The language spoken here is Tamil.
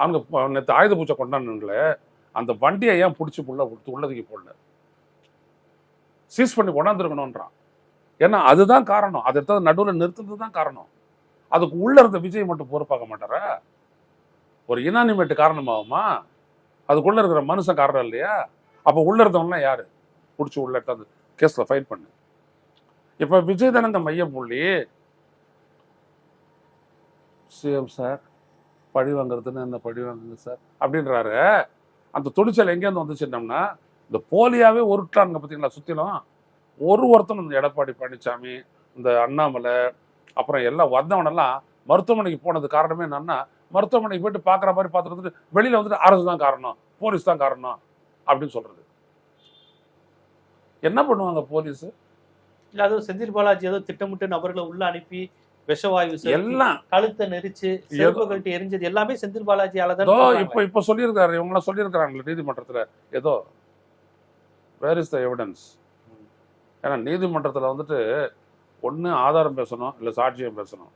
அவங்க நேற்று ஆயுத பூஜை கொண்டாடுங்களே, அந்த வண்டியை ஏன் பிடிச்சி உள்ளதுக்கு போடல, சீஸ் பண்ணி கொண்டாந்துருக்கணும்ன்றான். ஏன்னா அதுதான் காரணம், அதை எடுத்து நடுவில் நிறுத்துறது தான் காரணம். அதுக்கு உள்ள இருந்த விஜய் மட்டும் பொறுப்பாக்க மாட்டாரா? ஒரு இனானிமேட் காரணமாகுமா? அதுக்குள்ள இருக்கிற மனுஷன் காரணம் இல்லையா? அப்ப உள்ள இருந்தவங்கலாம் யாரு? பிடிச்சி உள்ள எடுத்தாந்து கேஸ்ல ஃபைல் பண்ணு. இப்ப விஜய் தானங்க மைய புள்ளி. சிஎம் சார் பழி வாங்குறதுன்னு என்ன பழி வாங்குங்க சார் அப்படின்றாரு. அந்த துணிச்சல் எங்கேருந்து வந்துச்சுட்டோம்னா, இந்த போலியாவே உருட்டானுங்க பார்த்தீங்களா சுத்திலும். ஒருத்தனும் இந்த எடப்பாடி பழனிசாமி, இந்த அண்ணாமலை, அப்புறம் எல்லாம் வந்தவனெல்லாம் மருத்துவமனைக்கு போனது காரணமே என்னன்னா, மருத்துவமனைக்கு போயிட்டு பார்க்குற மாதிரி பார்த்துட்டு வந்துட்டு வெளியில வந்துட்டு அரசு தான் காரணம், போலீஸ் தான் காரணம் அப்படின்னு சொல்றது. என்ன பண்ணுவாங்க போலீஸ்? இல்ல அதுவும் செந்தில் பாலாஜி ஏதோ திட்டமிட்டு நபர்களை உள்ள அனுப்பி விஷவாயு எல்லாம் கழுத்தை நெரிச்சு செருப்பு கழட்டி எரிஞ்சது எல்லாமே செந்தில் பாலாஜியால தான். இப்ப சொல்லியிருக்காரு, இவங்களாம் சொல்லியிருக்கிறாங்களே நீதிமன்றத்துல. ஏதோ வேர் இஸ் த எவிடன்ஸ்? ஏன்னா நீதிமன்றத்துல வந்துட்டு ஒண்ணு ஆதாரம் பேசணும், இல்ல சாட்சியம் பேசணும்.